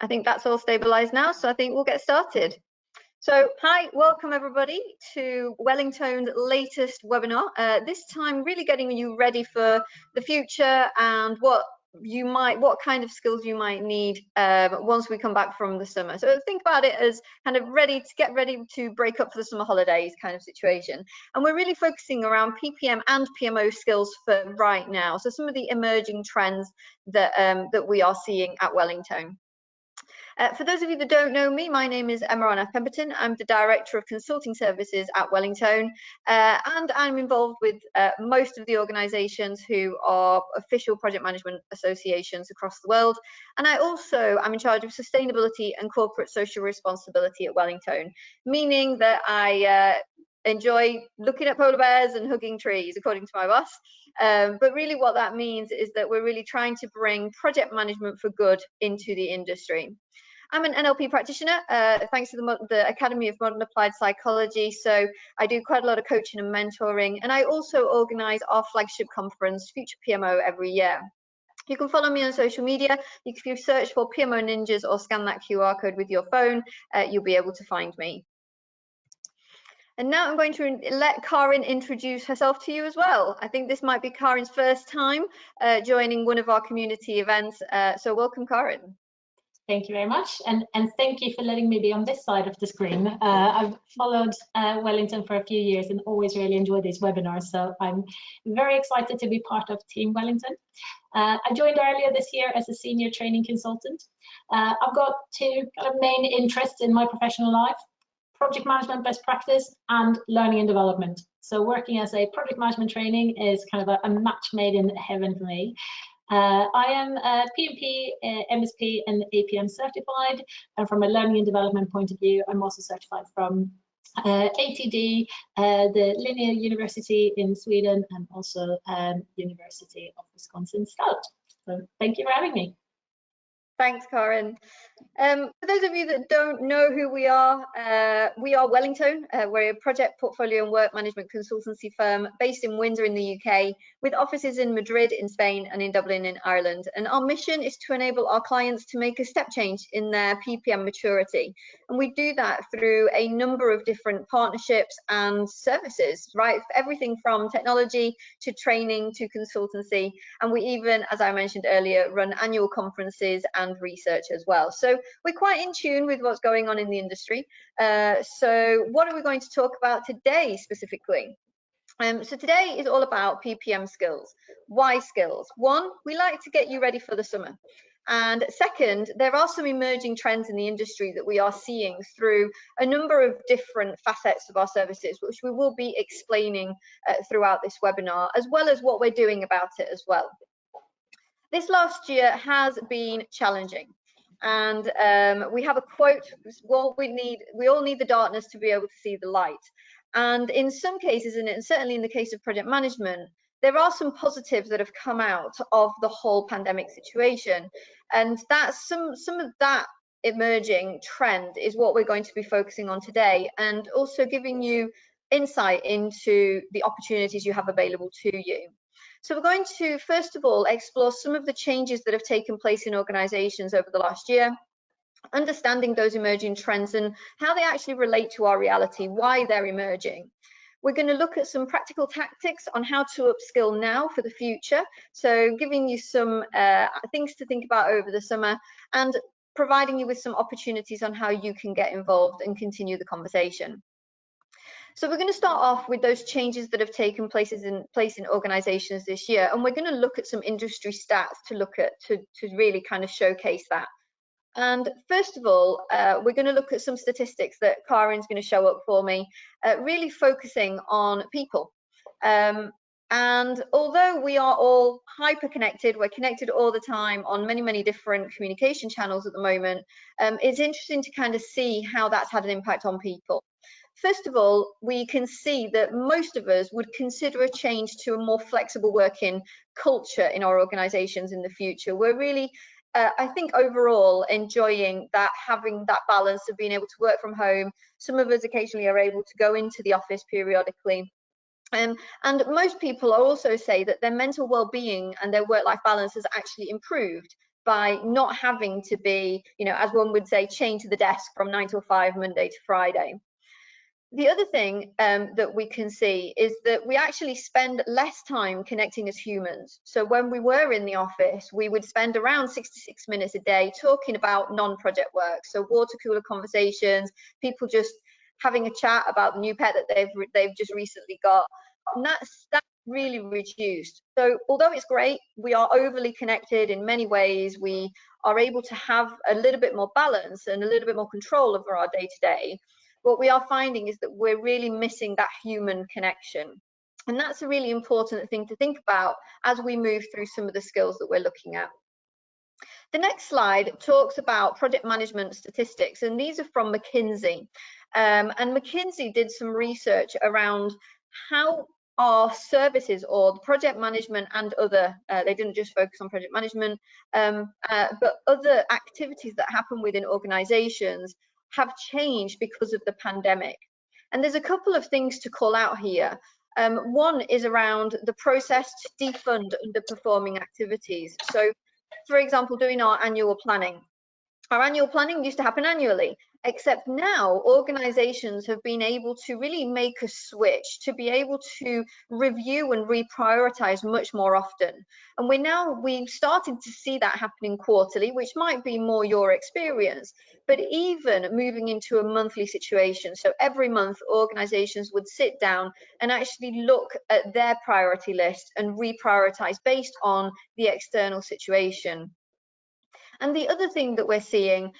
I think that's all stabilized now, so I think we'll get started. So hi, welcome everybody to Wellington's latest webinar. This time really getting you ready for the future and what kind of skills you might need once we come back from the summer. So think about it as kind of get ready to break up for the summer holidays kind of situation. And we're really focusing around PPM and PMO skills for right now. So some of the emerging trends that we are seeing at Wellington. For those of you that don't know me, my name is Emma-Ruth and Karin. I'm the Director of Consulting Services at Wellington, and I'm involved with most of the organisations who are official project management associations across the world. And I'm in charge of sustainability and corporate social responsibility at Wellington, meaning that I enjoy looking at polar bears and hugging trees, according to my boss. But really what that means is that we're really trying to bring project management for good into the industry. I'm an NLP practitioner, thanks to the Academy of Modern Applied Psychology. So I do quite a lot of coaching and mentoring, and I also organise our flagship conference, Future PMO, every year. You can follow me on social media. If you search for PMO Ninjas or scan that QR code with your phone, you'll be able to find me. And now I'm going to let Karin introduce herself to you as well. I think this might be Karin's first time joining one of our community events. So welcome, Karin. Thank you very much, and thank you for letting me be on this side of the screen. I've followed Wellington for a few years and always really enjoy these webinars, so I'm very excited to be part of Team Wellington. I joined earlier this year as a senior training consultant. I've got two kind of main interests in my professional life: project management best practice and learning and development. So working as a project management training is kind of a match made in heaven for me. I am PMP, MSP and APM certified, and from a learning and development point of view, I'm also certified from ATD, the Linear University in Sweden, and also University of Wisconsin-Stout. So thank you for having me. Thanks, Karin. For those of you that don't know who we are Wellington. We're a project portfolio and work management consultancy firm based in Windsor in the UK, with offices in Madrid in Spain and in Dublin in Ireland. And our mission is to enable our clients to make a step change in their PPM maturity. And we do that through a number of different partnerships and services, right? Everything from technology to training to consultancy. And we even, as I mentioned earlier, run annual conferences and research as well. So we're quite in tune with what's going on in the industry. So what are we going to talk about today specifically? So today is all about PPM skills. Why skills? One, we like to get you ready for the summer. And second, there are some emerging trends in the industry that we are seeing through a number of different facets of our services, which we will be explaining throughout this webinar, as well as what we're doing about it as well. This last year has been challenging. And we have a quote: we all need the darkness to be able to see the light. And in some cases, and certainly in the case of project management, there are some positives that have come out of the whole pandemic situation. And that's some of that emerging trend is what we're going to be focusing on today, and also giving you insight into the opportunities you have available to you. So we're going to, first of all, explore some of the changes that have taken place in organisations over the last year, understanding those emerging trends and how they actually relate to our reality, why they're emerging. We're going to look at some practical tactics on how to upskill now for the future, so giving you some things to think about over the summer and providing you with some opportunities on how you can get involved and continue the conversation. So we're going to start off with those changes that have taken place in organisations this year, and we're going to look at some industry stats to really kind of showcase that. And first of all, we're going to look at some statistics that Karin's going to show up for me, really focusing on people. And although we are all hyper connected, we're connected all the time on many different communication channels at the moment, it's interesting to kind of see how that's had an impact on people. First of all, we can see that most of us would consider a change to a more flexible working culture in our organisations in the future. We're really, I think, overall enjoying that, having that balance of being able to work from home. Some of us occasionally are able to go into the office periodically. And most people also say that their mental well-being and their work-life balance has actually improved by not having to be, as one would say, chained to the desk from 9 till 5, Monday to Friday. The other thing that we can see is that we actually spend less time connecting as humans. So when we were in the office, we would spend around 66 minutes a day talking about non-project work. So water cooler conversations, people just having a chat about the new pet that they've just recently got. And that's really reduced. So although it's great, we are overly connected in many ways. We are able to have a little bit more balance and a little bit more control over our day-to-day. What we are finding is that we're really missing that human connection. And that's a really important thing to think about as we move through some of the skills that we're looking at. The next slide talks about project management statistics, and these are from McKinsey. And McKinsey did some research around how our services, or the project management and other, they didn't just focus on project management, but other activities that happen within organizations have changed because of the pandemic. And there's a couple of things to call out here. One is around the process to defund underperforming activities. So, for example, doing our annual planning. Our annual planning used to happen annually, except now organizations have been able to really make a switch to be able to review and reprioritize much more often. And we've started to see that happening quarterly, which might be more your experience, but even moving into a monthly situation. So every month organizations would sit down and actually look at their priority list and reprioritize based on the external situation. And the other thing that we're seeing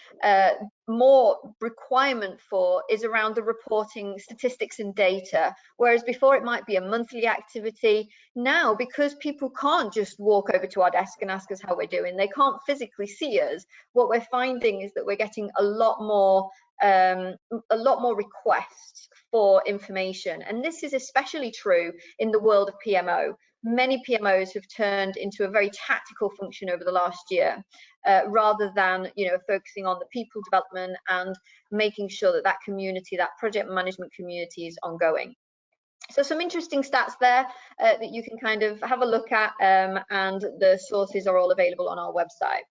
more requirement for is around the reporting statistics and data. Whereas before it might be a monthly activity, now because people can't just walk over to our desk and ask us how we're doing, they can't physically see us, what we're finding is that we're getting a lot more requests for information. And this is especially true in the world of PMO. Many PMOs have turned into a very tactical function over the last year, rather than focusing on the people development and making sure that that community, that project management community, is ongoing. So some interesting stats there that you can kind of have a look at, and the sources are all available on our website.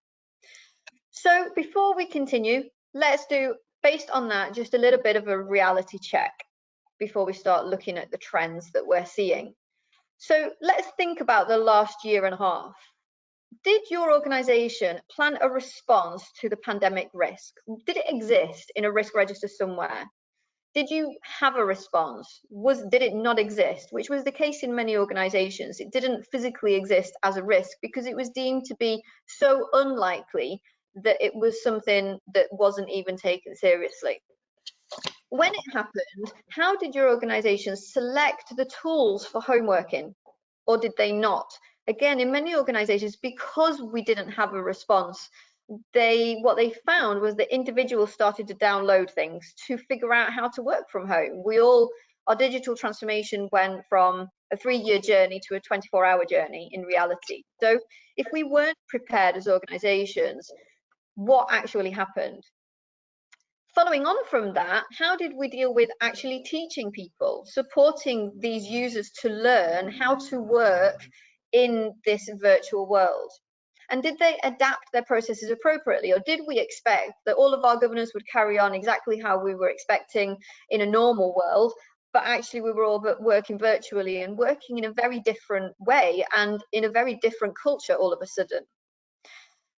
So before we continue, let's do, based on that, just a little bit of a reality check before we start looking at the trends that we're seeing. So let's think about the last year and a half. Did your organization plan a response to the pandemic risk? Did it exist in a risk register somewhere? Did you have a response? Did it not exist? Which was the case in many organizations. It didn't physically exist as a risk because it was deemed to be so unlikely that it was something that wasn't even taken seriously. When it happened, how did your organization select the tools for home working, or did they not? Again, in many organizations, because we didn't have a response, what they found was that individuals started to download things to figure out how to work from home. Our digital transformation went from a 3-year journey to a 24-hour journey in reality. So if we weren't prepared as organizations, what actually happened? Following on from that, how did we deal with actually teaching people, supporting these users to learn how to work in this virtual world? And did they adapt their processes appropriately? Or did we expect that all of our governance would carry on exactly how we were expecting in a normal world, but actually we were all working virtually and working in a very different way and in a very different culture all of a sudden?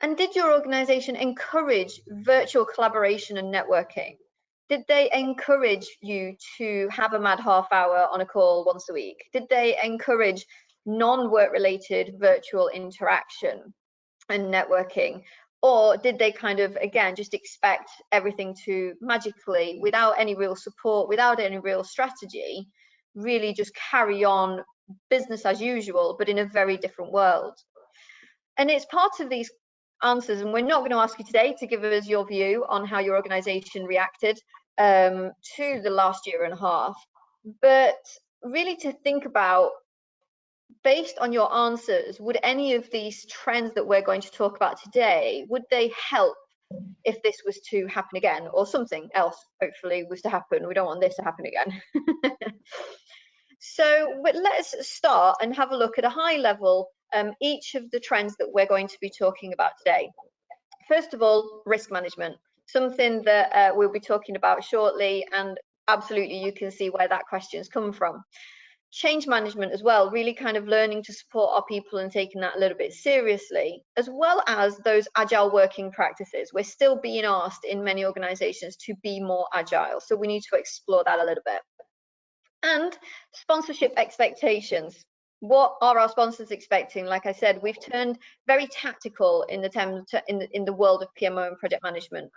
And did your organization encourage virtual collaboration and networking? Did they encourage you to have a mad half hour on a call once a week? Did they encourage non-work related virtual interaction and networking? Or did they kind of, again, just expect everything to magically, without any real support, without any real strategy, really just carry on business as usual, but in a very different world? And it's part of these answers, and we're not going to ask you today to give us your view on how your organization reacted to the last year and a half, but really to think about, based on your answers, would any of these trends that we're going to talk about today, would they help if this was to happen again, or something else hopefully was to happen? We don't want this to happen again. So let's start and have a look at a high level each of the trends that we're going to be talking about today. First of all, risk management, something that we'll be talking about shortly, and absolutely you can see where that question's come from. Change management as well, really kind of learning to support our people and taking that a little bit seriously, as well as those agile working practices. We're still being asked in many organizations to be more agile, so we need to explore that a little bit. And sponsorship expectations. What are our sponsors expecting? Like I said, we've turned very tactical in the world of PMO and project management.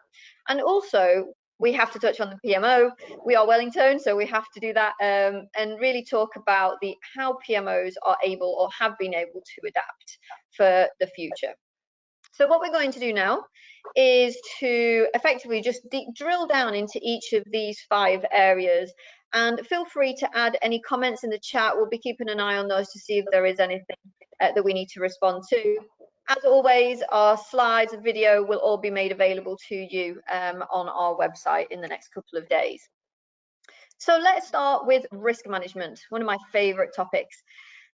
And also, we have to touch on the PMO. We are Wellington, so we have to do that and really talk about how PMOs are able or have been able to adapt for the future. So what we're going to do now is to effectively just drill down into each of these 5 areas, and feel free to add any comments in the chat. We'll be keeping an eye on those to see if there is anything that we need to respond to. As always, our slides and video will all be made available to you on our website in the next couple of days. So let's start with risk management, one of my favorite topics.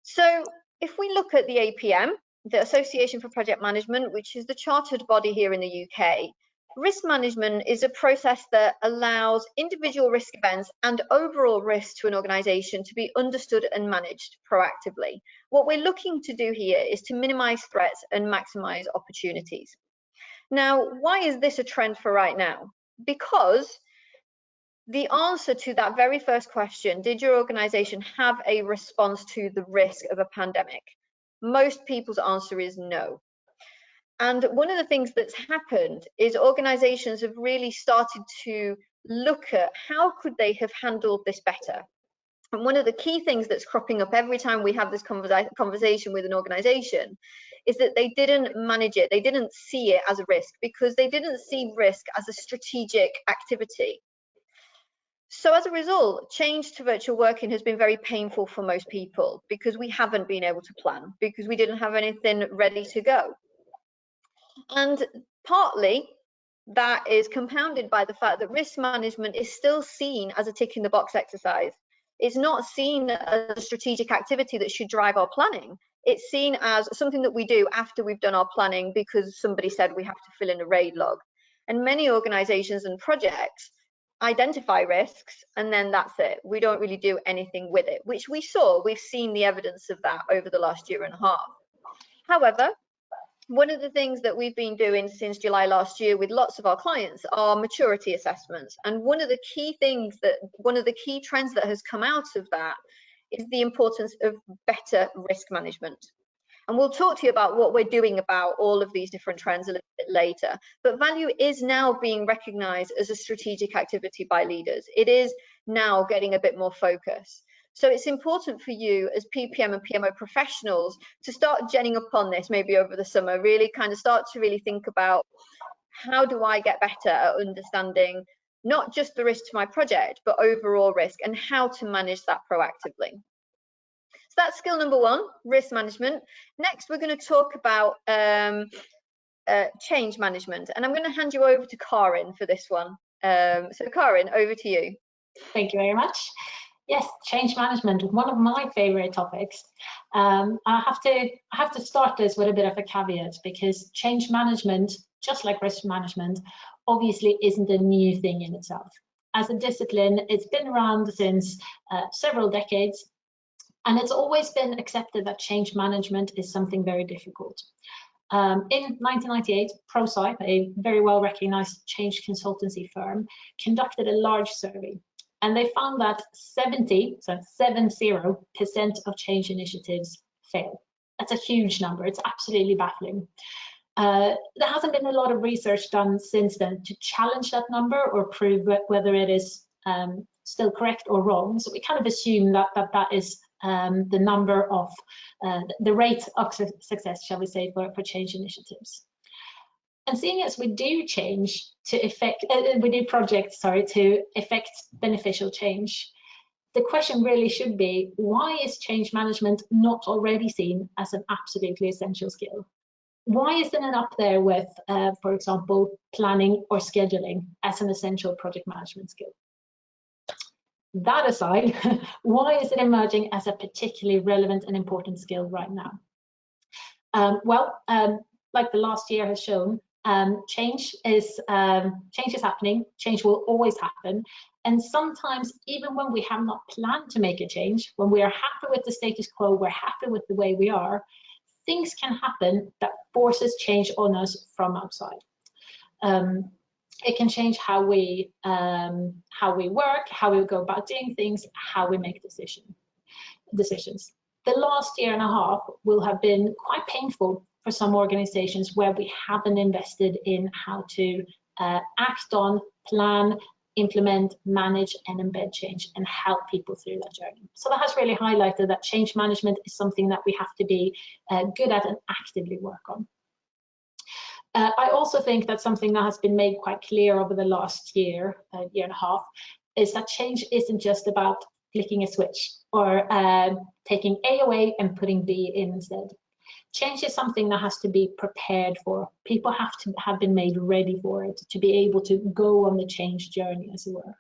So if we look at the APM, the Association for Project Management, which is the chartered body here in the UK, risk management is a process that allows individual risk events and overall risk to an organisation to be understood and managed proactively. What we're looking to do here is to minimise threats and maximise opportunities. Now, why is this a trend for right now? Because the answer to that very first question, did your organisation have a response to the risk of a pandemic? Most people's answer is no. And one of the things that's happened is organizations have really started to look at how could they have handled this better. And one of the key things that's cropping up every time we have this conversation with an organization is that they didn't manage it. They didn't see it as a risk because they didn't see risk as a strategic activity. So as a result, change to virtual working has been very painful for most people because we haven't been able to plan, because we didn't have anything ready to go. And partly that is compounded by the fact that risk management is still seen as a tick in the box exercise. It's not seen as a strategic activity that should drive our planning. It's seen as something that we do after we've done our planning because somebody said we have to fill in a RAID log. And many organizations and projects identify risks and then that's it. We don't really do anything with it, which we've seen the evidence of that over the last year and a half. However, one of the things that we've been doing since July last year with lots of our clients are maturity assessments. And one of the key trends that has come out of that is the importance of better risk management. And we'll talk to you about what we're doing about all of these different trends a little bit later. But value is now being recognized as a strategic activity by leaders. It is now getting a bit more focus. So it's important for you as PPM and PMO professionals to start genning up on this maybe over the summer, really kind of start to really think about how do I get better at understanding not just the risk to my project, but overall risk and how to manage that proactively. So that's skill number 1, risk management. Next, we're going to talk about change management, and I'm going to hand you over to Karin for this one. So Karin, over to you. Thank you very much. Yes, change management, one of my favorite topics. I have to start this with a bit of a caveat because change management, just like risk management, obviously isn't a new thing in itself. As a discipline, it's been around since several decades, and it's always been accepted that change management is something very difficult. In 1998, ProSci, a very well recognized change consultancy firm, conducted a large survey. And they found that 70% of change initiatives fail. That's a huge number. It's absolutely baffling. There hasn't been a lot of research done since then to challenge that number or prove whether it is still correct or wrong. So we kind of assume that is the number of the rate of success, shall we say, for change initiatives. And seeing as we do projects to effect beneficial change, the question really should be, why is change management not already seen as an absolutely essential skill? Why isn't it up there with, for example, planning or scheduling as an essential project management skill? That aside, why is it emerging as a particularly relevant and important skill right now? Like the last year has shown, change is happening. Change will always happen. And sometimes, even when we have not planned to make a change, when we are happy with the status quo, we're happy with the way we are, things can happen that forces change on us from outside. It can change how we work, how we go about doing things, how we make decisions. The last year and a half will have been quite painful for some organizations where we haven't invested in how to act on, plan, implement, manage, and embed change and help people through that journey. So that has really highlighted that change management is something that we have to be good at and actively work on. I also think that something that has been made quite clear over the last year and a half, is that change isn't just about flicking a switch or taking A away and putting B in instead. Change is something that has to be prepared for. People have to have been made ready for it to be able to go on the change journey, as it were.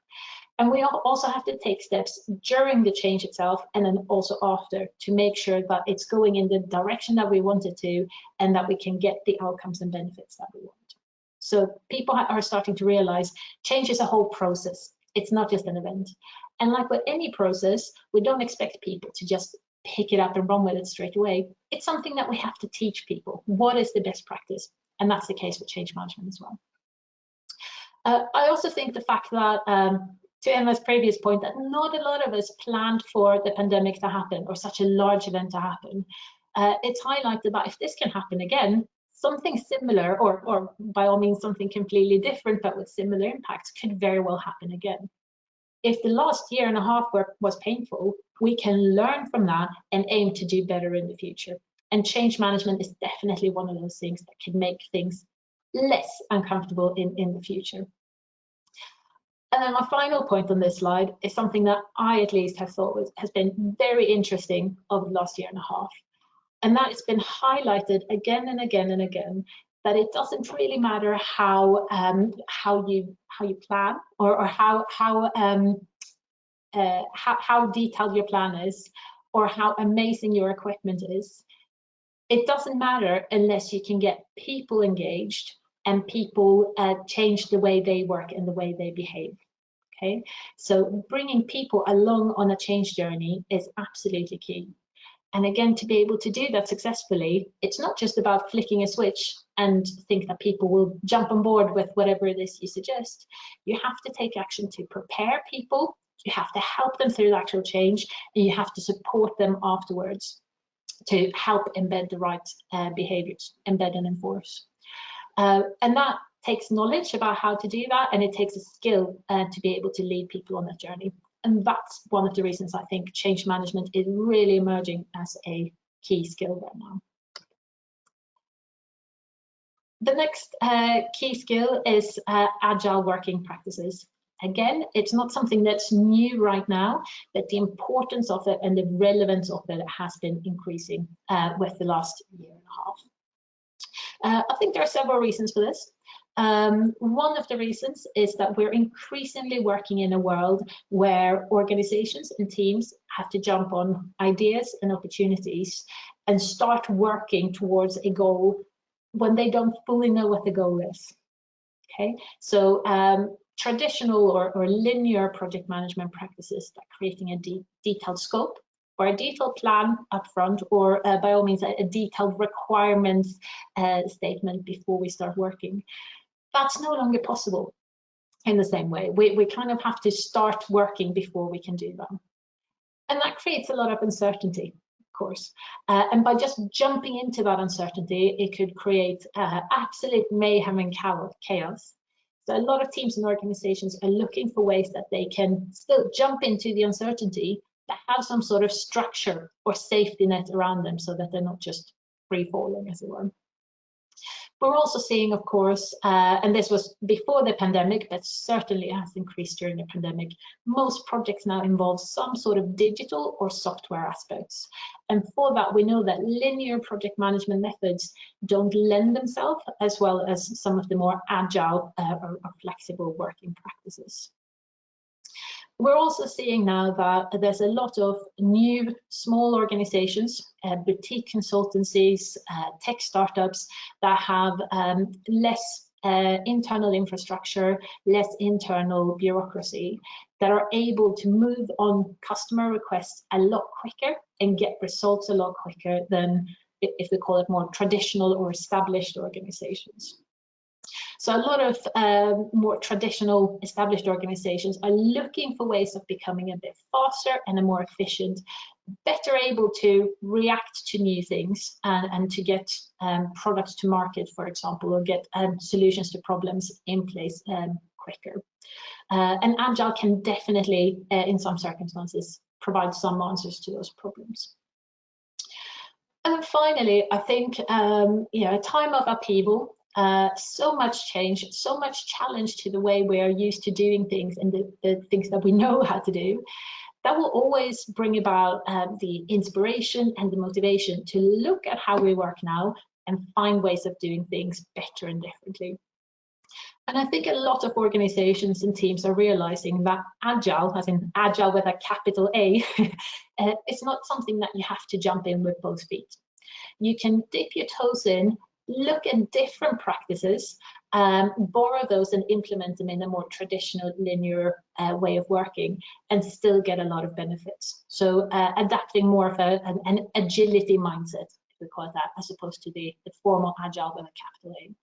And we also have to take steps during the change itself and then also after to make sure that it's going in the direction that we want it to and that we can get the outcomes and benefits that we want. So people are starting to realize change is a whole process. It's not just an event. And like with any process, we don't expect people to just pick it up and run with it straight away. It's something that we have to teach people. What is the best practice? And that's the case with change management as well. I also think the fact that, to Emma's previous point, that not a lot of us planned for the pandemic to happen or such a large event to happen. It's highlighted that if this can happen again, something similar, or by all means something completely different but with similar impacts, could very well happen again. If the last year and a half was painful, we can learn from that and aim to do better in the future. And change management is definitely one of those things that can make things less uncomfortable in the future. And then my final point on this slide is something that I at least have thought has been very interesting over the last year and a half. And that it's been highlighted again and again and again, that it doesn't really matter how you plan or how detailed your plan is or how amazing your equipment is. It doesn't matter unless you can get people engaged and people change the way they work and the way they behave. Okay, so bringing people along on a change journey is absolutely key. And again, to be able to do that successfully, it's not just about flicking a switch and think that people will jump on board with whatever it is you suggest. You have to take action to prepare people, you have to help them through the actual change, and you have to support them afterwards to help embed the right behaviors, embed and enforce. And that takes knowledge about how to do that, and it takes a skill to be able to lead people on that journey. And that's one of the reasons I think change management is really emerging as a key skill right now. The next key skill is agile working practices. Again, it's not something that's new right now, but the importance of it and the relevance of it has been increasing with the last year and a half. I think there are several reasons for this. One of the reasons is that we're increasingly working in a world where organizations and teams have to jump on ideas and opportunities and start working towards a goal when they don't fully know what the goal is. Okay, so traditional or linear project management practices like creating a detailed scope or a detailed plan upfront, or by all means a detailed requirements statement before we start working. That's no longer possible in the same way. We kind of have to start working before we can do that. And that creates a lot of uncertainty, of course. And by just jumping into that uncertainty, it could create absolute mayhem and chaos. So a lot of teams and organizations are looking for ways that they can still jump into the uncertainty, but have some sort of structure or safety net around them so that they're not just free falling, as it were. We're also seeing, of course, and this was before the pandemic, but certainly has increased during the pandemic, most projects now involve some sort of digital or software aspects. And for that, we know that linear project management methods don't lend themselves as well as some of the more agile or flexible working practices. We're also seeing now that there's a lot of new small organizations, boutique consultancies, tech startups that have less internal infrastructure, less internal bureaucracy, that are able to move on customer requests a lot quicker and get results a lot quicker than, if we call it, more traditional or established organizations. So a lot of more traditional established organizations are looking for ways of becoming a bit faster and a more efficient, better able to react to new things and to get products to market, for example, or get solutions to problems in place quicker. And Agile can definitely, in some circumstances, provide some answers to those problems. And then finally, I think a time of upheaval, so much change, so much challenge to the way we are used to doing things and the things that we know how to do, that will always bring about the inspiration and the motivation to look at how we work now and find ways of doing things better and differently. And I think a lot of organizations and teams are realizing that Agile, as in Agile with a capital A, it's not something that you have to jump in with both feet. You can dip your toes in, look at different practices, borrow those and implement them in a more traditional linear way of working and still get a lot of benefits. So adapting more of an agility mindset, if we call it that, as opposed to the formal Agile with a capital A.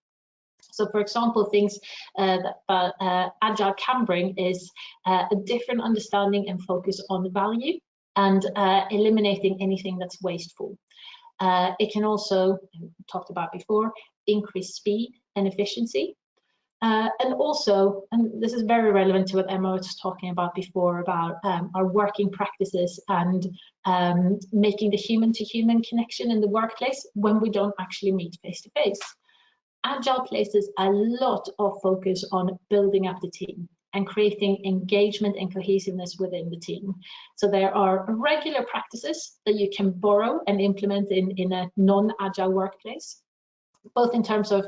So, for example, things that Agile can bring is a different understanding and focus on value and eliminating anything that's wasteful. It can also, talked about before, increase speed and efficiency. And also, and this is very relevant to what Emma was talking about before, about our working practices and making the human-to-human connection in the workplace when we don't actually meet face-to-face. Agile places a lot of focus on building up the team and creating engagement and cohesiveness within the team. So there are regular practices that you can borrow and implement in a non-Agile workplace, both in terms of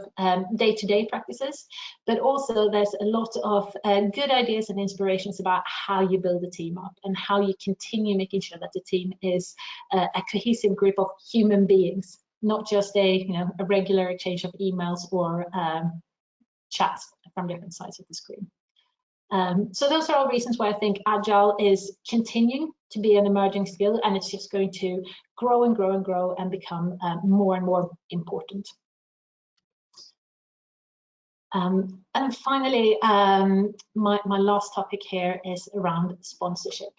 day-to-day practices, but also there's a lot of good ideas and inspirations about how you build a team up and how you continue making sure that the team is a cohesive group of human beings, not just a regular exchange of emails or chats from different sides of the screen. So those are all reasons why I think Agile is continuing to be an emerging skill, and it's just going to grow and grow and grow and become more and more important. And finally, my last topic here is around sponsorship.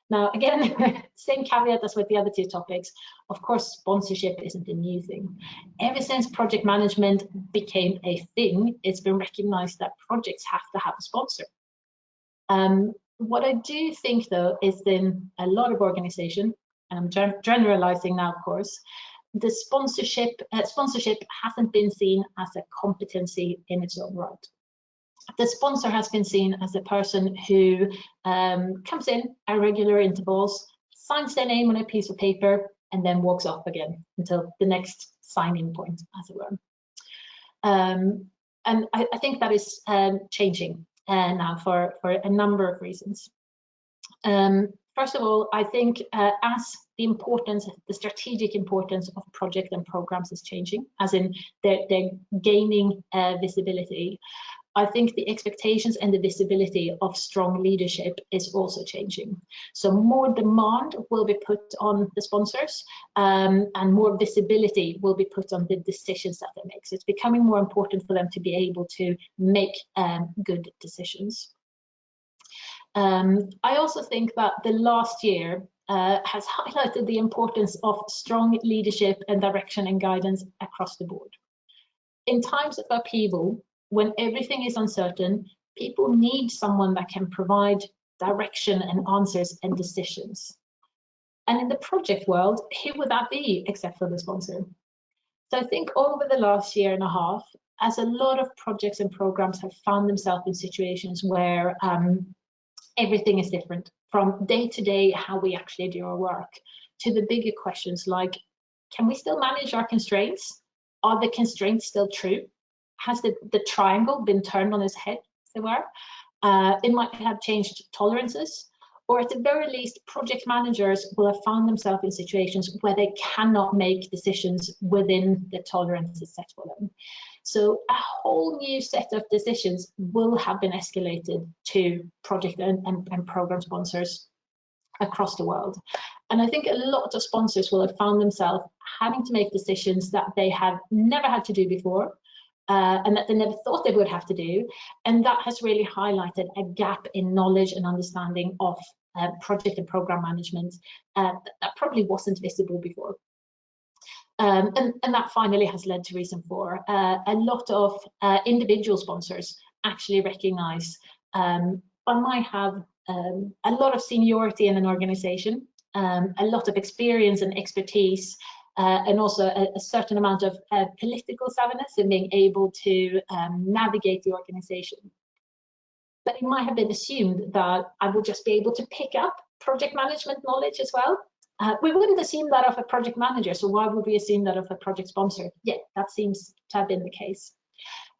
Now, again, same caveat as with the other two topics. Of course, sponsorship isn't a new thing. Ever since project management became a thing, it's been recognized that projects have to have a sponsor. What I do think, though, is in a lot of organizations, and I'm generalizing now, of course, the sponsorship hasn't been seen as a competency in its own right. The sponsor has been seen as a person who comes in at regular intervals, signs their name on a piece of paper, and then walks off again until the next signing point, as it were. And I think that is changing now for a number of reasons. First of all, I think as the strategic importance of project and programs is changing, as in they're gaining visibility, I think the expectations and the visibility of strong leadership is also changing. So more demand will be put on the sponsors and more visibility will be put on the decisions that they make. So it's becoming more important for them to be able to make good decisions. I also think that the last year has highlighted the importance of strong leadership and direction and guidance across the board. In times of upheaval, when everything is uncertain, people need someone that can provide direction and answers and decisions. And in the project world, who would that be except for the sponsor? So I think over the last year and a half, as a lot of projects and programs have found themselves in situations where everything is different, from day to day, how we actually do our work, to the bigger questions like, can we still manage our constraints? Are the constraints still true? Has the triangle been turned on its head, as it were? It might have changed tolerances. or at the very least, project managers will have found themselves in situations where they cannot make decisions within the tolerances set for them. So a whole new set of decisions will have been escalated to project and program sponsors across the world. And I think a lot of sponsors will have found themselves having to make decisions that they have never had to do before, and that they never thought they would have to do. And that has really highlighted a gap in knowledge and understanding of project and program management that probably wasn't visible before. And that finally has led to reason for a lot of individual sponsors actually recognize I might have a lot of seniority in an organization, a lot of experience and expertise, and also a certain amount of political savviness in being able to navigate the organization. But it might have been assumed that I would just be able to pick up project management knowledge as well. We wouldn't assume that of a project manager, so why would we assume that of a project sponsor? Yeah, that seems to have been the case.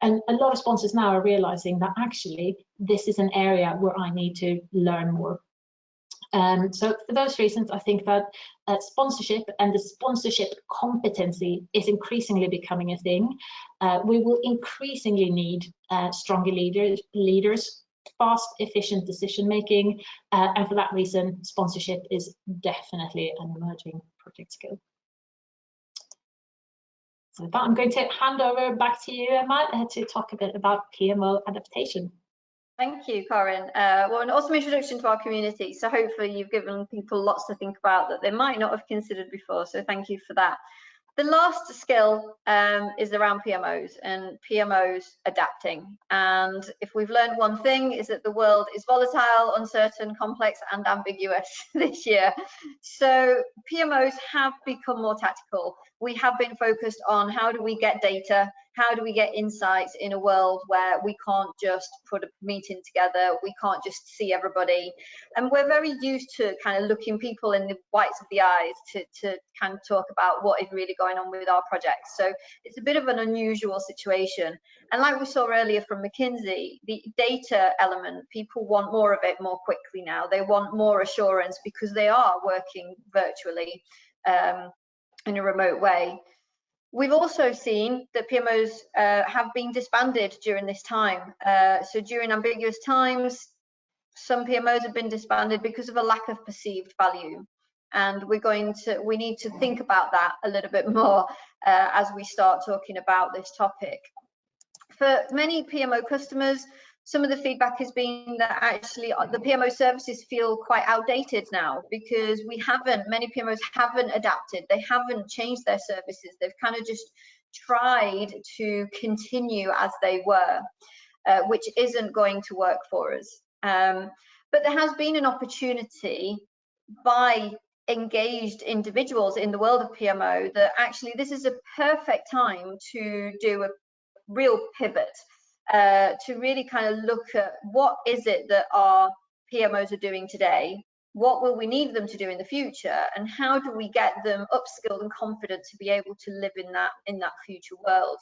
And a lot of sponsors now are realizing that actually this is an area where I need to learn more. So for those reasons, I think that sponsorship and the sponsorship competency is increasingly becoming a thing. We will increasingly need stronger leaders, fast, efficient decision making, and for that reason, sponsorship is definitely an emerging project skill. So with that, I'm going to hand over back to you, Emma, to talk a bit about PMO adaptation. Thank you, Karin. Well, an awesome introduction to our community. So hopefully you've given people lots to think about that they might not have considered before. So thank you for that. The last skill is around PMOs and PMOs adapting. And if we've learned one thing, is that the world is volatile, uncertain, complex, and ambiguous this year. So PMOs have become more tactical. We have been focused on how do we get data, how do we get insights in a world where we can't just put a meeting together, we can't just see everybody. And we're very used to kind of looking people in the whites of the eyes to kind of talk about what is really going on with our projects. So it's a bit of an unusual situation. And like we saw earlier from McKinsey, the data element, people want more of it more quickly now. They want more assurance because they are working virtually in a remote way. We've also seen that PMOs have been disbanded during this time. So during ambiguous times, some PMOs have been disbanded because of a lack of perceived value. And we need to think about that a little bit more as we start talking about this topic. For many PMO customers, some of the feedback has been that actually the PMO services feel quite outdated now because many PMOs haven't adapted, they haven't changed their services, they've kind of just tried to continue as they were, which isn't going to work for us. But there has been an opportunity by engaged individuals in the world of PMO that actually this is a perfect time to do a real pivot, to really kind of look at what is it that our PMOs are doing today, what will we need them to do in the future, and how do we get them upskilled and confident to be able to live in that future world.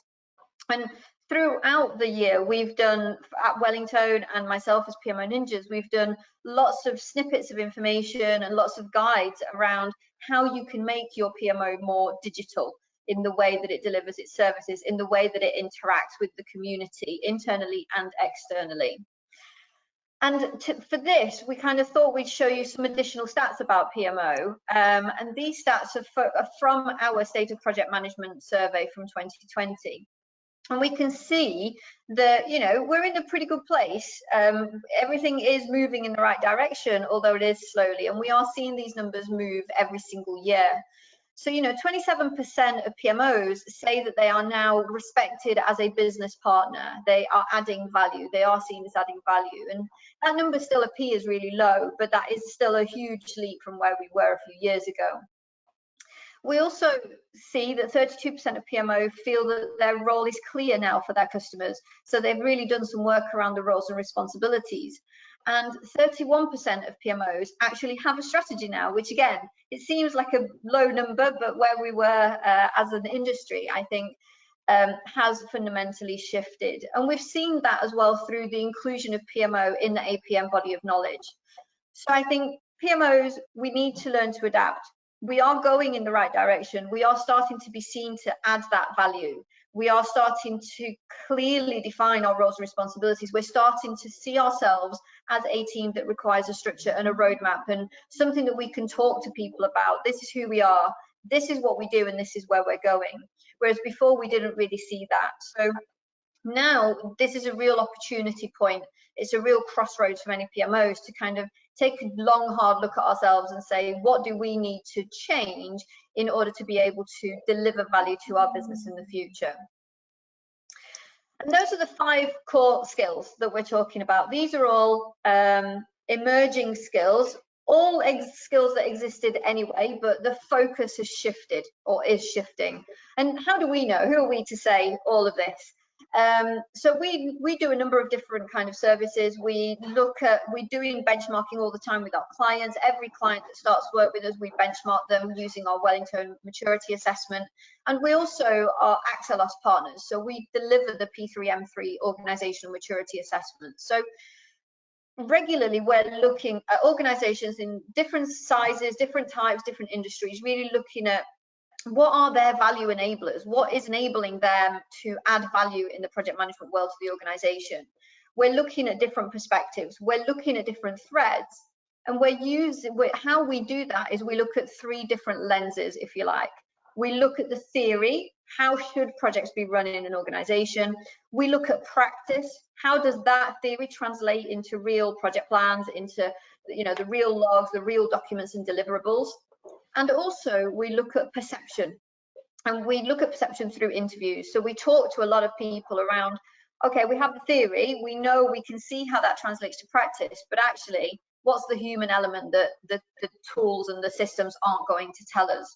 And throughout the year, we've done, at Wellington and myself as PMO Ninjas, we've done lots of snippets of information and lots of guides around how you can make your PMO more digital in the way that it delivers its services, in the way that it interacts with the community, internally and externally. And for this, we kind of thought we'd show you some additional stats about PMO. And these stats are from our State of Project Management survey from 2020. And we can see that, we're in a pretty good place. Everything is moving in the right direction, although it is slowly. And we are seeing these numbers move every single year. So, 27% of PMOs say that they are now respected as a business partner. They are adding value. They are seen as adding value. And that number still appears really low, but that is still a huge leap from where we were a few years ago. We also see that 32% of PMO feel that their role is clear now for their customers. So they've really done some work around the roles and responsibilities. And 31% of PMOs actually have a strategy now, which again, it seems like a low number, but where we were as an industry, I think, has fundamentally shifted. And we've seen that as well through the inclusion of PMO in the APM body of knowledge. So I think PMOs, we need to learn to adapt. We are going in the right direction. We are starting to be seen to add that value. We are starting to clearly define our roles and responsibilities. We're starting to see ourselves as a team that requires a structure and a roadmap and something that we can talk to people about. This is who we are, this is what we do, and this is where we're going. Whereas before we didn't really see that. So now this is a real opportunity point. It's a real crossroads for many PMOs to kind of take a long, hard look at ourselves and say, what do we need to change in order to be able to deliver value to our business in the future? And those are the 5 core skills that we're talking about. These are all emerging skills, all skills that existed anyway, but the focus has shifted or is shifting. And how do we know? Who are we to say all of this? So we do a number of different kind of services. We're doing benchmarking all the time with our clients. Every client that starts work with us, we benchmark them using our Wellington maturity assessment. And we also are Axelos partners. So we deliver the P3M3 organizational maturity assessment. So regularly we're looking at organizations in different sizes, different types, different industries, really looking at what are their value enablers? What is enabling them to add value in the project management world to the organization? We're looking at different perspectives. We're looking at different threads. And how we do that is we look at 3 different lenses, if you like. We look at the theory. How should projects be run in an organization? We look at practice. How does that theory translate into real project plans, into the real logs, the real documents and deliverables? And also we look at perception, and we look at perception through interviews. So we talk to a lot of people around, okay, we have the theory, we know, we can see how that translates to practice, but actually what's the human element that the tools and the systems aren't going to tell us?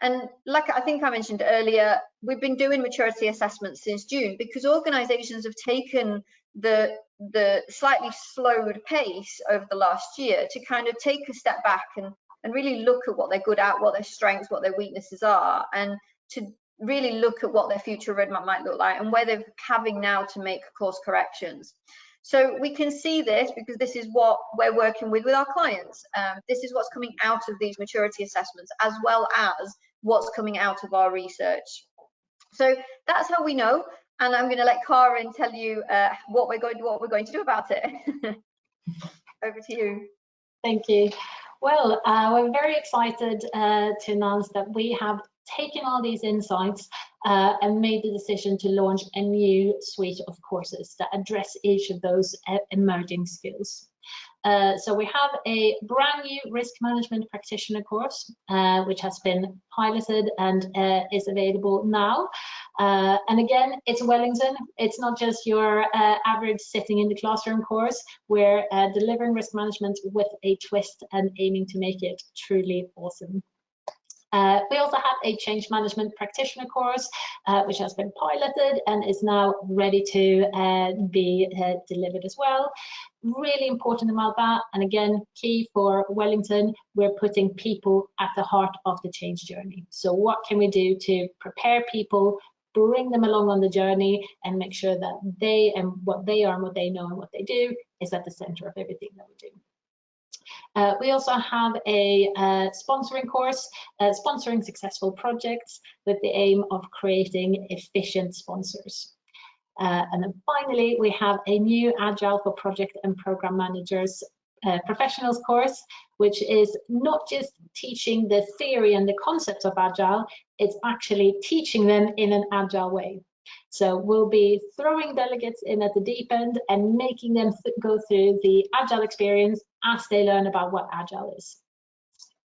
And like I think I mentioned earlier, we've been doing maturity assessments since June because organizations have taken the slightly slowed pace over the last year to kind of take a step back and really look at what they're good at, what their strengths, what their weaknesses are, and to really look at what their future roadmap might look like and where they're having now to make course corrections. So we can see this because this is what we're working with our clients. This is what's coming out of these maturity assessments, as well as what's coming out of our research. So that's how we know. And I'm going to let Karin tell you what we're going to do about it. Over to you. Thank you. Well, we're very excited to announce that we have taken all these insights and made the decision to launch a new suite of courses that address each of those emerging skills. So we have a brand new risk management practitioner course, which has been piloted and is available now. And again, it's Wellington. It's not just your average sitting in the classroom course. We're delivering risk management with a twist and aiming to make it truly awesome. We also have a change management practitioner course, which has been piloted and is now ready to be delivered as well. Really important about that, and again, key for Wellington, we're putting people at the heart of the change journey. So what can we do to prepare people, bring them along on the journey, and make sure that they and what they are and what they know and what they do is at the center of everything that we do. We also have a sponsoring course, sponsoring successful projects with the aim of creating efficient sponsors. And then finally, we have a new Agile for project and program managers professionals course, which is not just teaching the theory and the concepts of Agile, it's actually teaching them in an Agile way. So we'll be throwing delegates in at the deep end and making them go through the Agile experience as they learn about what Agile is.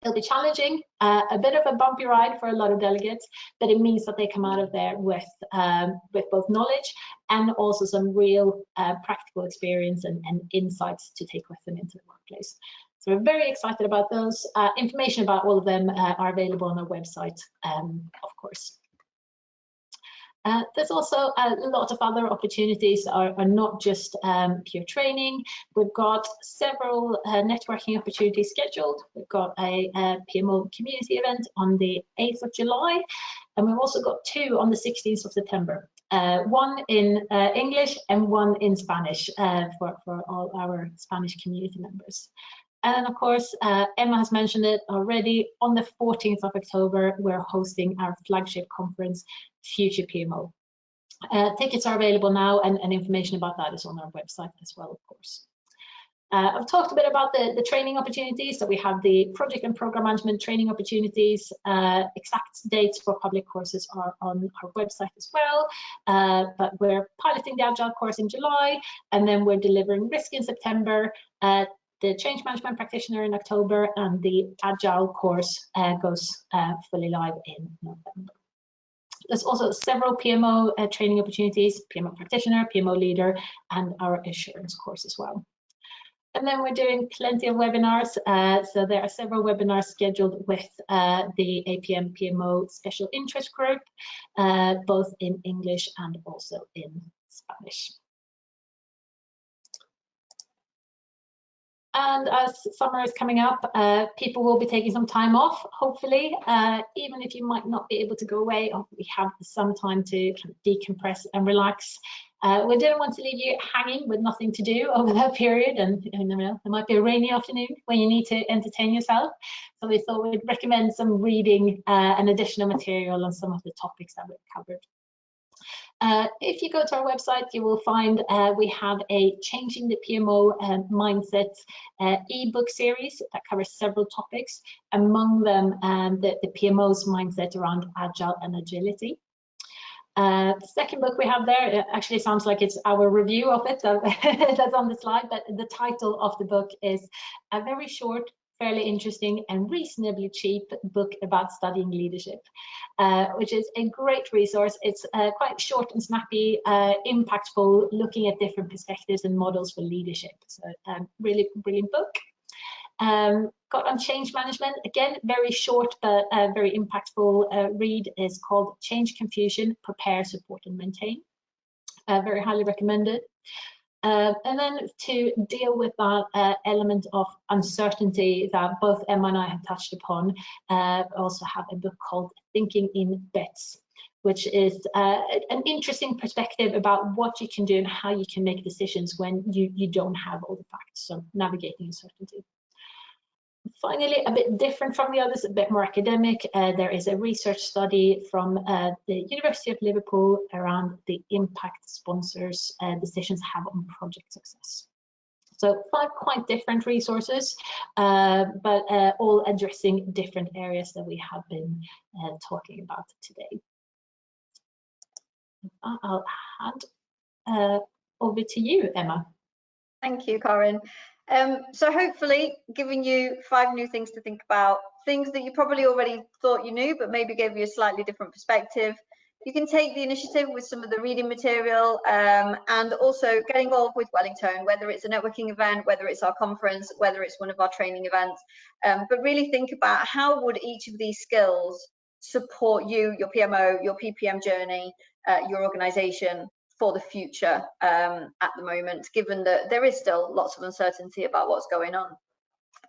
It'll be challenging, a bit of a bumpy ride for a lot of delegates, but it means that they come out of there with both knowledge and also some real practical experience and insights to take with them into the workplace. So we're very excited about those. Information about all of them are available on our website, of course. There's also a lot of other opportunities are not just pure training. We've got several networking opportunities scheduled. We've got a PMO community event on the 8th of July, and we've also got 2 on the 16th of September. One in English and one in Spanish for all our Spanish community members. And then, of course, Emma has mentioned it already. On the 14th of October, we're hosting our flagship conference, Future PMO. Tickets are available now, and information about that is on our website as well, of course. I've talked a bit about the training opportunities. So we have the project and program management training opportunities. Exact dates for public courses are on our website as well. But we're piloting the Agile course in July, and then we're delivering Risk in September, the Change Management Practitioner in October, and the Agile course goes fully live in November. There's also several PMO training opportunities, PMO Practitioner, PMO Leader, and our Assurance course as well. And then we're doing plenty of webinars. So there are several webinars scheduled with the APM PMO Special Interest Group, both in English and also in Spanish. And as summer is coming up, people will be taking some time off, hopefully. Even if you might not be able to go away, we have some time to kind of decompress and relax. We didn't want to leave you hanging with nothing to do over that period, and you know, there might be a rainy afternoon when you need to entertain yourself. So we thought we'd recommend some reading and additional material on some of the topics that we've covered. If you go to our website, you will find we have a Changing the PMO Mindset ebook series that covers several topics, among them the PMO's mindset around Agile and agility. The second book we have there, it actually sounds like it's our review of it, so that's on the slide, but the title of the book is a very short, fairly interesting and reasonably cheap book about studying leadership, which is a great resource. It's quite short and snappy, impactful, looking at different perspectives and models for leadership. So really brilliant book. Got on change management, again, very short but very impactful read, is called Change Confusion, Prepare, Support and Maintain. Very highly recommended. And then to deal with that element of uncertainty that both Emma and I have touched upon, also have a book called Thinking in Bets, which is an interesting perspective about what you can do and how you can make decisions when you don't have all the facts, so navigating uncertainty. Finally, a bit different from the others, a bit more academic, there is a research study from the University of Liverpool around the impact sponsors' decisions have on project success. So 5 quite different resources, but all addressing different areas that we have been talking about today. I'll hand over to you, Emma. Thank you, Karin. So hopefully giving you 5 new things to think about, things that you probably already thought you knew, but maybe gave you a slightly different perspective. You can take the initiative with some of the reading material, and also get involved with Wellington, whether it's a networking event, whether it's our conference, whether it's one of our training events. But really think about how would each of these skills support you, your PMO, your PPM journey, your organization, for the future at the moment, given that there is still lots of uncertainty about what's going on.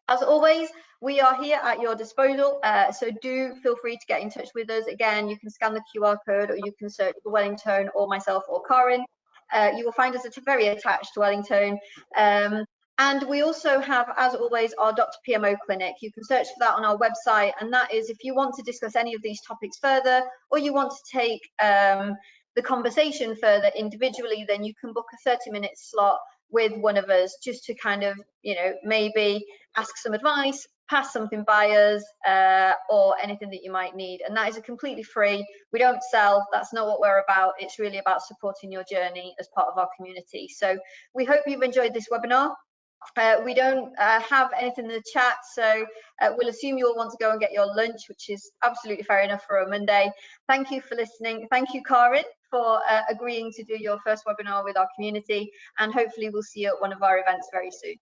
As always, we are here at your disposal, so do feel free to get in touch with us. Again, you can scan the QR code, or you can search for Wellington or myself or Karin. You will find us very attached to Wellington. And we also have, as always, our Dr. PMO clinic. You can search for that on our website, and that is if you want to discuss any of these topics further, or you want to take the conversation further individually, then you can book a 30-minute slot with one of us, just to kind of, you know, maybe ask some advice, pass something by us, or anything that you might need. And that is completely free. We don't sell, that's not what we're about. It's really about supporting your journey as part of our community. So we hope you've enjoyed this webinar. We don't have anything in the chat, so we'll assume you'll want to go and get your lunch, which is absolutely fair enough for a Monday. Thank you for listening. Thank you, Karin, for agreeing to do your first webinar with our community, and hopefully we'll see you at one of our events very soon.